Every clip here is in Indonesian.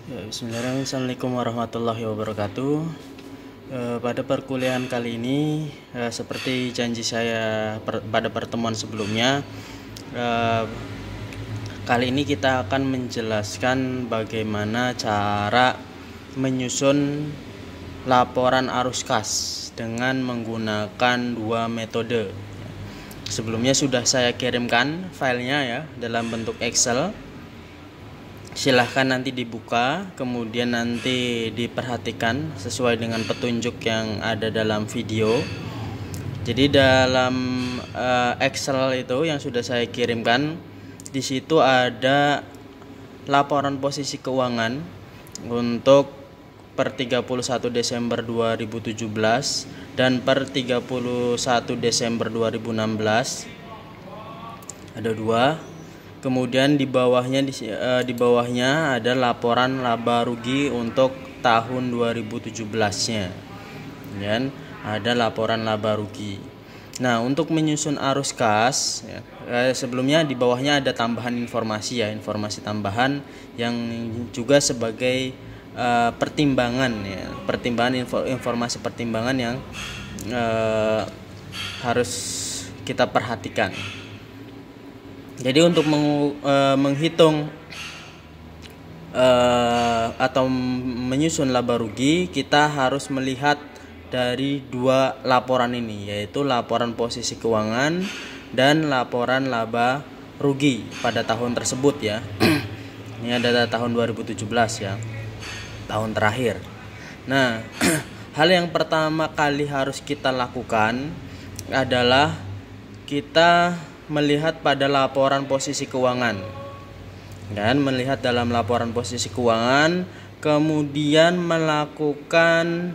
Ya, bismillahirrahmanirrahim. Assalamualaikum warahmatullahi wabarakatuh. Pada perkuliahan kali ini, seperti janji saya pada pertemuan sebelumnya, kali ini kita akan menjelaskan bagaimana cara menyusun laporan arus kas dengan menggunakan dua metode. Sebelumnya sudah saya kirimkan filenya ya dalam bentuk Excel. Silahkan nanti dibuka, kemudian nanti diperhatikan sesuai dengan petunjuk yang ada dalam video. Jadi dalam Excel itu yang sudah saya kirimkan, di situ ada laporan posisi keuangan untuk per 31 Desember 2017 dan per 31 Desember 2016. Ada dua. Kemudian di bawahnya ada laporan laba rugi untuk tahun 2017-nya. Dan ada laporan laba rugi. Nah, untuk menyusun arus kas, sebelumnya di bawahnya ada tambahan informasi ya, informasi tambahan yang juga sebagai pertimbangan ya, informasi pertimbangan yang harus kita perhatikan. Jadi untuk menghitung atau menyusun laba rugi, kita harus melihat dari dua laporan ini, yaitu laporan posisi keuangan dan laporan laba rugi pada tahun tersebut ya. Ini ada tahun 2017 ya, tahun terakhir. Nah, hal yang pertama kali harus kita lakukan adalah kita melihat pada laporan posisi keuangan dan melihat dalam laporan posisi keuangan, kemudian melakukan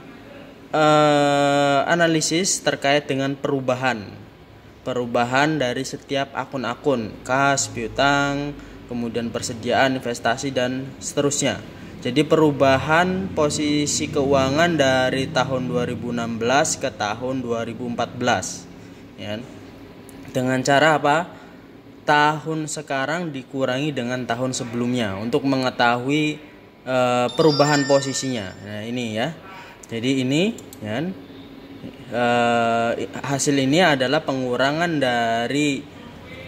analisis terkait dengan perubahan dari setiap akun-akun kas, piutang, kemudian persediaan, investasi dan seterusnya. Jadi perubahan posisi keuangan dari tahun 2016 ke tahun 2014 ya. Dengan cara apa? Tahun sekarang dikurangi dengan tahun sebelumnya untuk mengetahui perubahan posisinya. Nah, ini ya. Jadi ini ya, hasil ini adalah pengurangan dari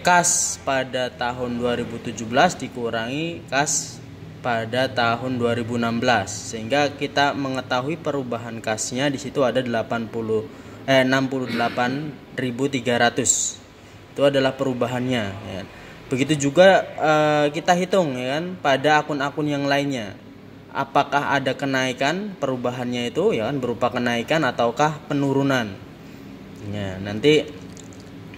kas pada tahun 2017 dikurangi kas pada tahun 2016, sehingga kita mengetahui perubahan kasnya. Di situ ada 68.300. Itu adalah perubahannya ya. Begitu juga kita hitung ya kan pada akun-akun yang lainnya, apakah ada kenaikan perubahannya itu ya kan, berupa kenaikan ataukah penurunan ya. Nanti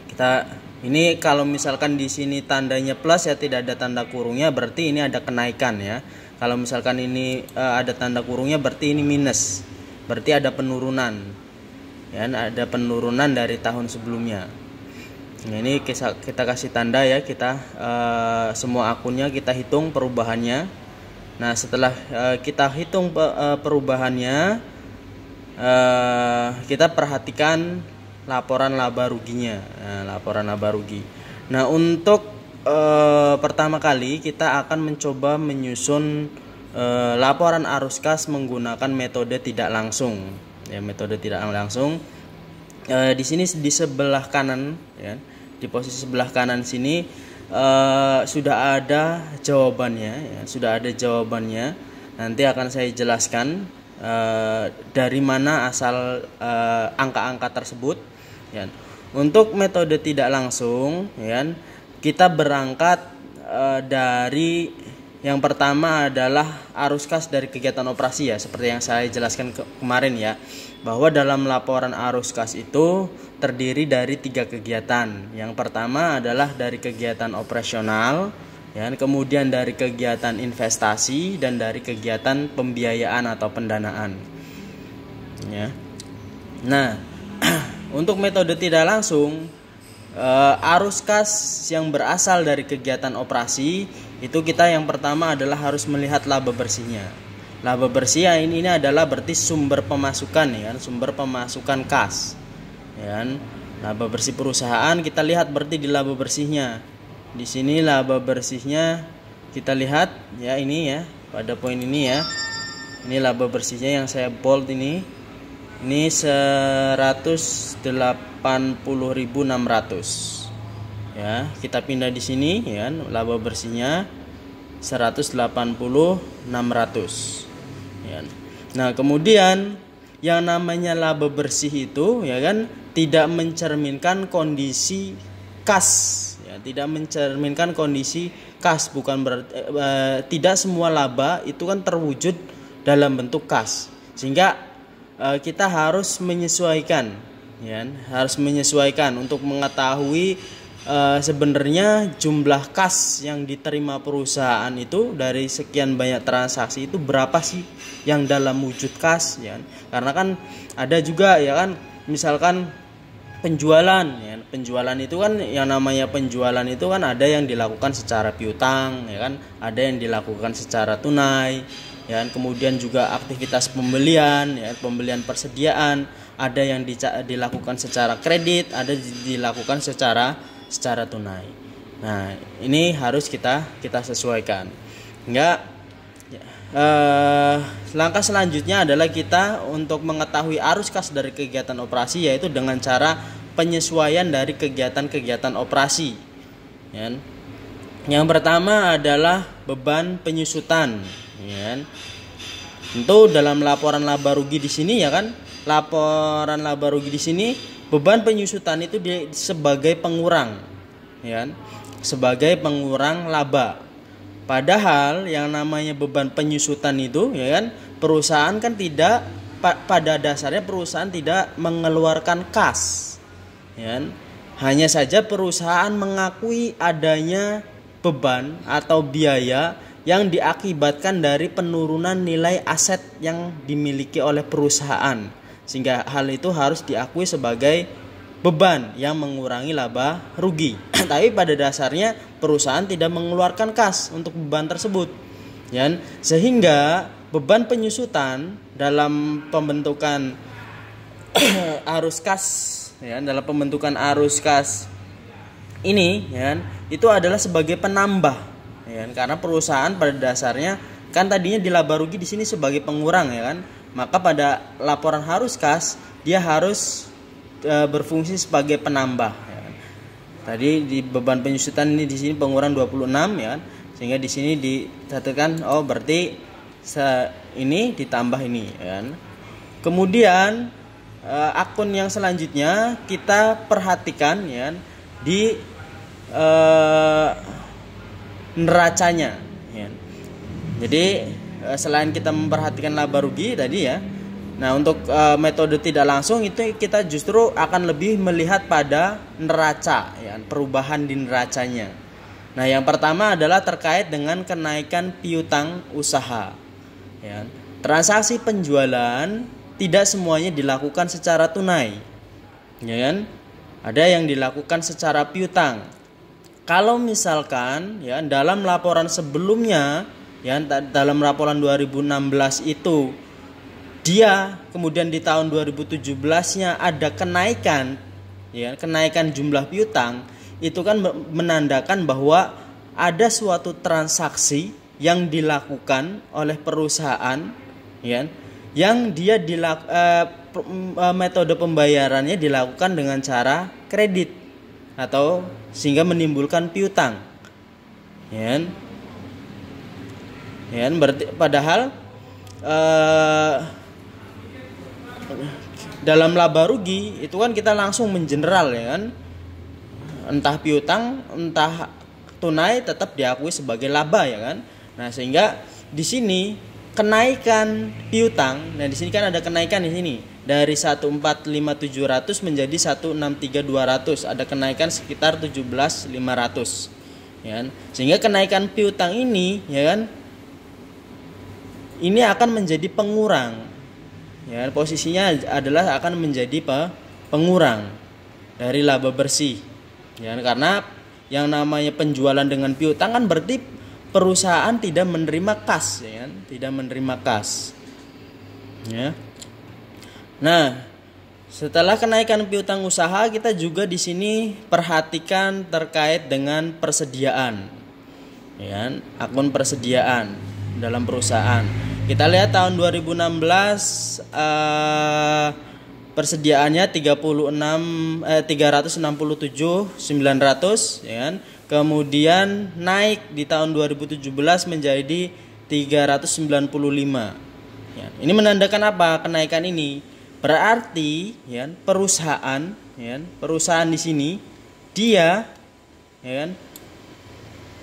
kita ini kalau misalkan di sini tandanya plus ya, tidak ada tanda kurungnya, berarti ini ada kenaikan ya. Kalau misalkan ini ada tanda kurungnya, berarti ini minus, berarti ada penurunan ya, ada penurunan dari tahun sebelumnya. Nah, ini kita kasih tanda ya, kita semua akunnya kita hitung perubahannya. Nah, setelah kita hitung perubahannya, kita perhatikan laporan laba ruginya. Nah, laporan laba rugi. Nah, untuk pertama kali kita akan mencoba menyusun laporan arus kas menggunakan metode tidak langsung. Ya, metode tidak langsung. Di sini di sebelah kanan ya, di posisi sebelah kanan sini sudah ada jawabannya ya, sudah ada jawabannya. Nanti akan saya jelaskan dari mana asal angka-angka tersebut ya. Untuk metode tidak langsung ya, kita berangkat dari yang pertama adalah arus kas dari kegiatan operasi ya, seperti yang saya jelaskan kemarin ya, bahwa dalam laporan arus kas itu terdiri dari 3 kegiatan. Yang pertama adalah dari kegiatan operasional ya, kemudian dari kegiatan investasi dan dari kegiatan pembiayaan atau pendanaan ya. Nah, untuk metode tidak langsung, arus kas yang berasal dari kegiatan operasi itu kita yang pertama adalah harus melihat laba bersihnya. Laba bersih ini adalah berarti sumber pemasukan ya, sumber pemasukan kas ya. Laba bersih perusahaan kita lihat berarti di laba bersihnya. Di sini laba bersihnya kita lihat ya, ini ya, pada poin ini ya. Ini laba bersihnya yang saya bold ini 180.600 ya. Kita pindah di sini ya, laba bersihnya 180.600 ya. Nah, kemudian yang namanya laba bersih itu ya kan tidak mencerminkan kondisi kas ya, tidak mencerminkan kondisi kas, bukan berarti tidak semua laba itu kan terwujud dalam bentuk kas, sehingga kita harus menyesuaikan ya, harus menyesuaikan untuk mengetahui sebenarnya jumlah kas yang diterima perusahaan itu dari sekian banyak transaksi itu berapa sih yang dalam wujud kas ya. Karena kan ada juga ya kan, misalkan penjualan ya, penjualan itu kan yang namanya penjualan itu kan ada yang dilakukan secara piutang ya kan, ada yang dilakukan secara tunai ya, kemudian juga aktivitas pembelian ya, pembelian persediaan, ada yang dilakukan secara kredit, ada dilakukan secara tunai. Nah, ini harus kita sesuaikan. Langkah selanjutnya adalah kita untuk mengetahui arus kas dari kegiatan operasi, yaitu dengan cara penyesuaian dari kegiatan-kegiatan operasi ya. Yang pertama adalah beban penyusutan ya. Tentu dalam laporan laba rugi di sini ya kan, laporan laba rugi di sini beban penyusutan itu sebagai pengurang ya, sebagai pengurang laba. Padahal yang namanya beban penyusutan itu ya kan, perusahaan kan tidak, pada dasarnya perusahaan tidak mengeluarkan kas ya. Hanya saja perusahaan mengakui adanya beban atau biaya yang diakibatkan dari penurunan nilai aset yang dimiliki oleh perusahaan, sehingga hal itu harus diakui sebagai beban yang mengurangi laba rugi. Tapi pada dasarnya perusahaan tidak mengeluarkan kas untuk beban tersebut ya, sehingga beban penyusutan dalam pembentukan arus kas ya, dalam pembentukan arus kas ini ya, itu adalah sebagai penambah ya, karena perusahaan pada dasarnya kan tadinya di laba rugi di sini sebagai pengurang ya kan, maka pada laporan arus kas dia harus berfungsi sebagai penambah ya. Tadi di beban penyusutan ini di sini pengurang 26 ya, sehingga di sini dicatatkan oh berarti ini ditambah ini ya. Kemudian akun yang selanjutnya kita perhatikan ya di neracanya ya. Jadi selain kita memperhatikan laba rugi tadi ya, nah untuk metode tidak langsung itu kita justru akan lebih melihat pada neraca ya, perubahan di neracanya. Nah, yang pertama adalah terkait dengan kenaikan piutang usaha ya. Transaksi penjualan tidak semuanya dilakukan secara tunai ya kan? Ada yang dilakukan secara piutang. Kalau misalkan ya dalam laporan sebelumnya ya, dalam laporan 2016 itu dia kemudian di tahun 2017-nya ada kenaikan ya, kenaikan jumlah piutang, itu kan menandakan bahwa ada suatu transaksi yang dilakukan oleh perusahaan ya, yang dia metode pembayarannya dilakukan dengan cara kredit atau sehingga menimbulkan piutang ya. Ya, berarti padahal dalam laba rugi itu kan kita langsung mengeneral ya kan, entah piutang entah tunai tetap diakui sebagai laba ya kan. Nah, sehingga di sini kenaikan piutang, nah di sini kan ada kenaikan di sini dari 145.700 menjadi 163.200, ada kenaikan sekitar 17.500 ya kan? Sehingga kenaikan piutang ini ya kan, ini akan menjadi pengurang ya, posisinya adalah akan menjadi pengurang dari laba bersih ya, karena yang namanya penjualan dengan piutang kan berarti perusahaan tidak menerima kas ya kan? Tidak menerima kas ya. Nah, setelah kenaikan piutang usaha, kita juga di sini perhatikan terkait dengan persediaan ya, akun persediaan. dalam perusahaan. Kita lihat tahun 2016 persediaannya 367.900 ya kan. Kemudian naik di tahun 2017 menjadi 395. Ya, ini menandakan apa? Kenaikan ini berarti ya, perusahaan di sini dia ya kan,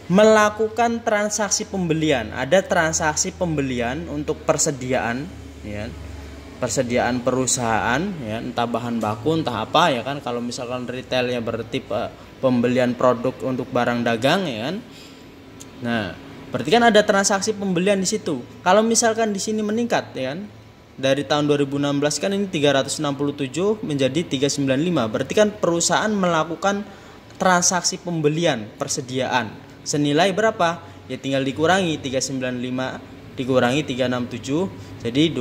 melakukan transaksi pembelian. Ada transaksi pembelian untuk persediaan ya, persediaan perusahaan ya, entah bahan baku entah apa ya kan. Kalau misalkan retailnya berarti pembelian produk untuk barang dagang ya kan. Nah, berarti kan ada transaksi pembelian di situ. Kalau misalkan di sini meningkat ya kan, dari tahun 2016 kan ini 367 menjadi 395. Berarti kan perusahaan melakukan transaksi pembelian persediaan senilai berapa? Ya tinggal dikurangi 395 dikurangi 367. Jadi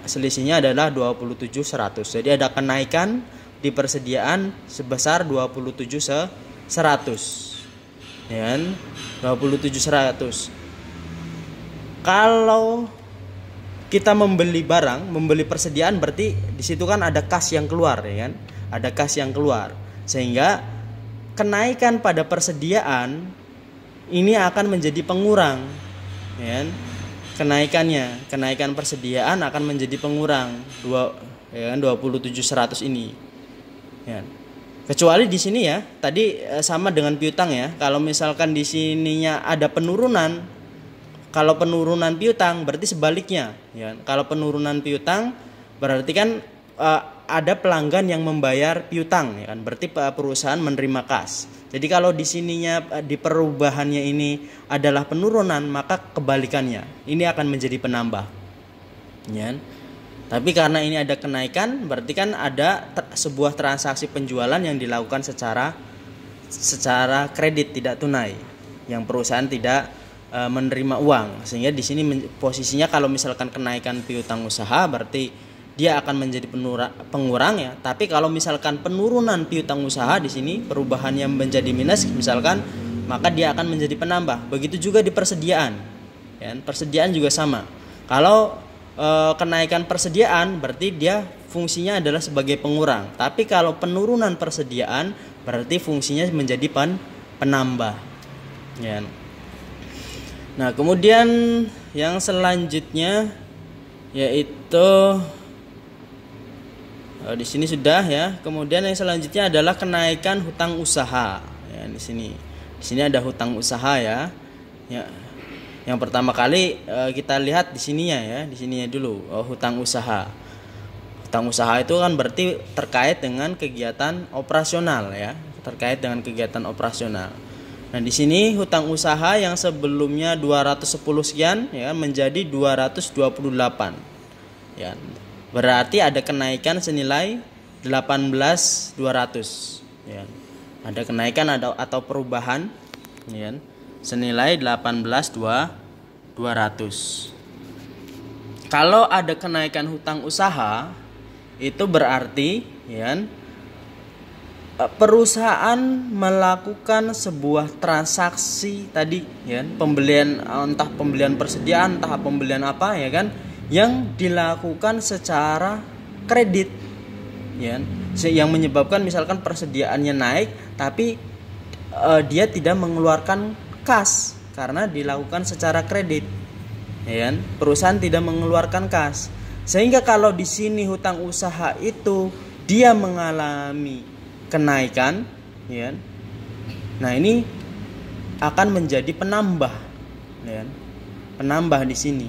selisihnya adalah 27.100. Jadi ada kenaikan di persediaan sebesar 27.100. Ya, 27.100. Kalau kita membeli barang, membeli persediaan, berarti di situ kan ada kas yang keluar ya kan? Ada kas yang keluar. Sehingga kenaikan pada persediaan ini akan menjadi pengurang ya kan? Kenaikan persediaan akan menjadi pengurang 27.100 ini. Ya. Kecuali di sini ya, tadi sama dengan piutang ya. Kalau misalkan di sininya ada penurunan, kalau penurunan piutang berarti sebaliknya ya. Kalau penurunan piutang berarti kan ada pelanggan yang membayar piutang ya kan. Berarti perusahaan menerima kas. Jadi kalau di sininya di perubahannya ini adalah penurunan, maka kebalikannya ini akan menjadi penambah. Ya. Tapi karena ini ada kenaikan, berarti kan ada sebuah transaksi penjualan yang dilakukan secara kredit tidak tunai, yang perusahaan tidak menerima uang. Sehingga di sini posisinya kalau misalkan kenaikan piutang usaha berarti dia akan menjadi pengurang ya. Tapi kalau misalkan penurunan piutang usaha di sini perubahannya menjadi minus misalkan, maka dia akan menjadi penambah. Begitu juga di persediaan. Ya, persediaan juga sama. Kalau kenaikan persediaan berarti dia fungsinya adalah sebagai pengurang. Tapi kalau penurunan persediaan berarti fungsinya menjadi penambah. Ya. Nah, kemudian yang selanjutnya yaitu di sini sudah ya. Kemudian yang selanjutnya adalah kenaikan hutang usaha. Ya, di sini ada hutang usaha ya. Ya. Yang pertama kali kita lihat di sininya ya, di sininya dulu hutang usaha. Hutang usaha itu kan berarti terkait dengan kegiatan operasional ya, terkait dengan kegiatan operasional. Nah, di sini hutang usaha yang sebelumnya 210 sekian ya menjadi 228. Ya. Berarti ada kenaikan senilai 18.200 ya. Ada kenaikan atau perubahan ya, senilai 18.200. Kalau ada kenaikan hutang usaha itu berarti ya, perusahaan melakukan sebuah transaksi tadi ya, pembelian entah pembelian persediaan entah pembelian apa ya kan, yang dilakukan secara kredit ya, yang menyebabkan misalkan persediaannya naik tapi dia tidak mengeluarkan kas karena dilakukan secara kredit ya kan? Perusahaan tidak mengeluarkan kas, sehingga kalau di sini hutang usaha itu dia mengalami kenaikan ya, nah ini akan menjadi penambah ya, penambah di sini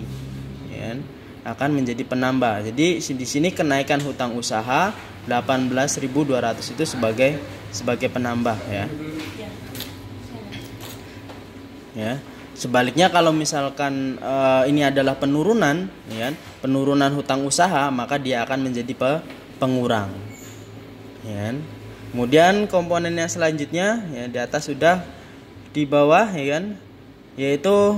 ya, akan menjadi penambah. Jadi di sini kenaikan hutang usaha 18.200 itu sebagai penambah ya. Ya. Sebaliknya kalau misalkan ini adalah penurunan ya, penurunan hutang usaha, maka dia akan menjadi pengurang. Ya. Kemudian komponen yang selanjutnya ya, di atas sudah, di bawah ya kan, yaitu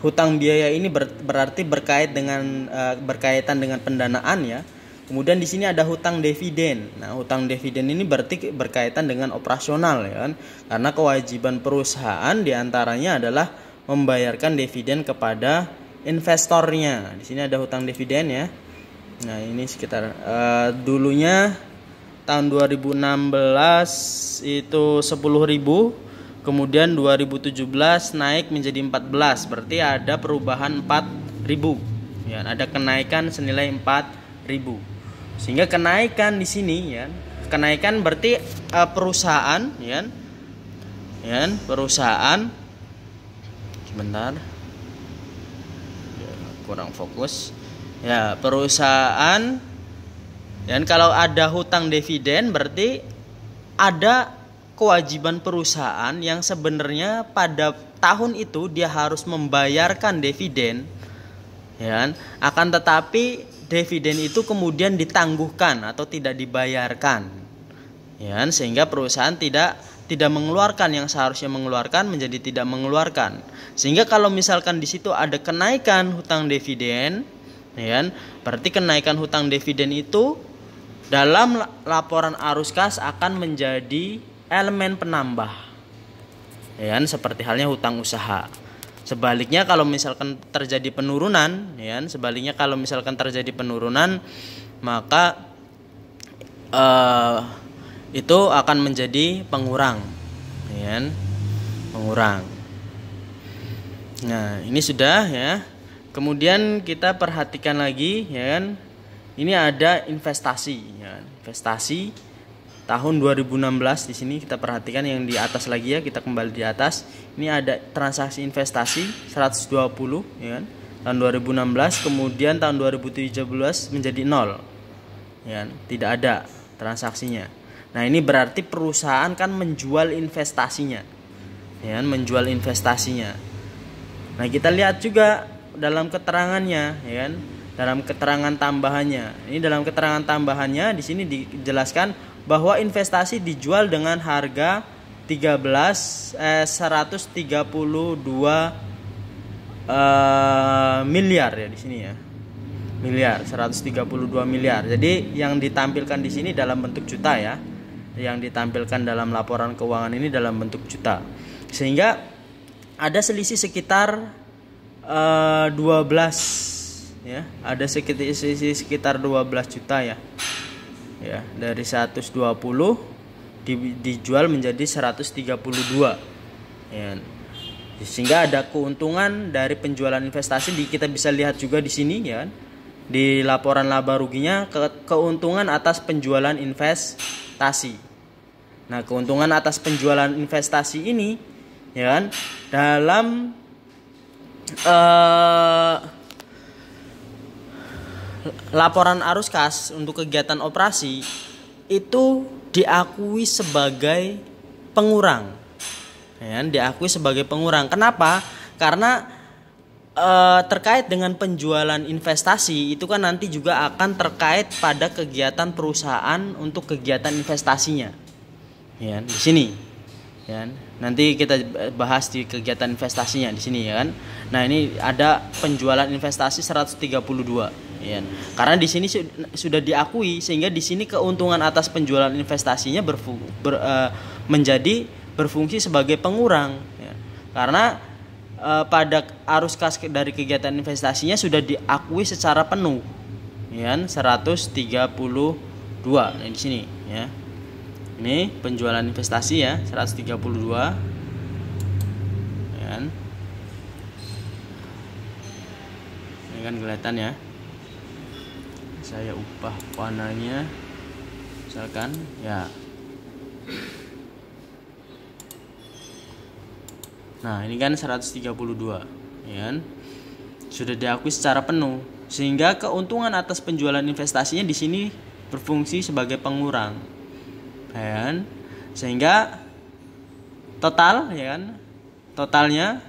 hutang biaya. Ini berarti berkaitan dengan pendanaan ya. Kemudian di sini ada hutang dividen. Nah, hutang dividen ini berarti berkaitan dengan operasional ya kan. Karena kewajiban perusahaan diantaranya adalah membayarkan dividen kepada investornya. Di sini ada hutang dividen ya. Nah, ini sekitar dulunya tahun 2016 itu 10.000, kemudian 2017 naik menjadi 14, berarti ada perubahan 4.000. Ya, ada kenaikan senilai 4.000. Sehingga kenaikan di sini ya, kenaikan berarti perusahaan ya. Ya, perusahaan sebentar. Ya, kurang fokus. Ya, perusahaan dan kalau ada hutang dividen berarti ada kewajiban perusahaan yang sebenarnya pada tahun itu dia harus membayarkan dividen ya, akan tetapi dividen itu kemudian ditangguhkan atau tidak dibayarkan ya, sehingga perusahaan tidak mengeluarkan yang seharusnya mengeluarkan menjadi tidak mengeluarkan. Sehingga kalau misalkan di situ ada kenaikan hutang dividen ya, berarti kenaikan hutang dividen itu dalam laporan arus kas akan menjadi elemen penambah ya, seperti halnya hutang usaha. Sebaliknya kalau misalkan terjadi penurunan ya, maka itu akan menjadi pengurang ya, pengurang. Nah, ini sudah ya. Kemudian kita perhatikan lagi ya kan. Ini ada investasi ya. Investasi tahun 2016 di sini kita perhatikan yang di atas lagi ya, kita kembali di atas. Ini ada transaksi investasi 120 ya kan. Tahun 2016, kemudian tahun 2017 menjadi 0. Ya, tidak ada transaksinya. Nah, ini berarti perusahaan kan menjual investasinya. Ya, menjual investasinya. Nah, kita lihat juga dalam keterangannya ya kan, dalam keterangan tambahannya. Ini dalam keterangan tambahannya di sini dijelaskan bahwa investasi dijual dengan harga 132 miliar ya di sini ya. Miliar, 132 miliar. Jadi yang ditampilkan di sini dalam bentuk juta ya. Yang ditampilkan dalam laporan keuangan ini dalam bentuk juta. Sehingga ada selisih sekitar 12 ya, ada sekitar 12 juta ya. Ya, dari 120 dijual menjadi 132. Ya. Sehingga ada keuntungan dari penjualan investasi kita bisa lihat juga di sini ya. Di laporan laba ruginya keuntungan atas penjualan investasi. Nah, keuntungan atas penjualan investasi ini ya kan, dalam laporan arus kas untuk kegiatan operasi itu diakui sebagai pengurang ya, diakui sebagai pengurang. Kenapa? Karena terkait dengan penjualan investasi itu kan nanti juga akan terkait pada kegiatan perusahaan untuk kegiatan investasinya ya, di sini ya. Nanti kita bahas di kegiatan investasinya di sini ya kan. Nah, ini ada penjualan investasi 132 ya. Karena di sini sudah diakui sehingga di sini keuntungan atas penjualan investasinya menjadi berfungsi sebagai pengurang ya. Karena pada arus kas dari kegiatan investasinya sudah diakui secara penuh ya, 132. Nah, di sini ya. Ini penjualan investasi ya, 132 ya. Ini kan kelihatan ya. Saya ubah warnanya misalkan ya. Nah, ini kan 132 ya. Sudah diakui secara penuh sehingga keuntungan atas penjualan investasinya di sini berfungsi sebagai pengurang. Ya, sehingga total ya kan, totalnya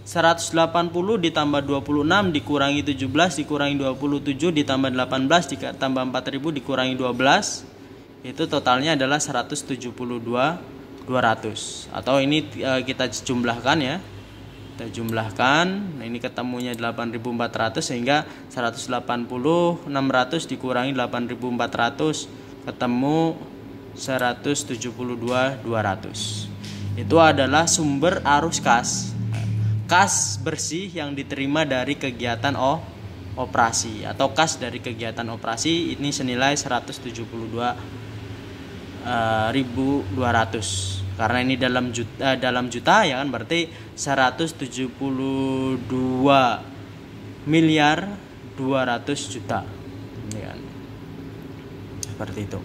180 ditambah 26 dikurangi 17 dikurangi 27 ditambah 18 ditambah 4000 dikurangi 12, itu totalnya adalah 172.200. Atau ini kita jumlahkan ya, kita jumlahkan. Nah, ini ketemunya 8.400 sehingga 180 600 dikurangi 8.400 ketemu 172.200. Itu adalah sumber arus kas. kas bersih yang diterima dari kegiatan operasi atau kas dari kegiatan operasi ini senilai 172.200. Karena ini dalam juta ya kan, berarti 172.200.000.000 ya kan. Seperti itu.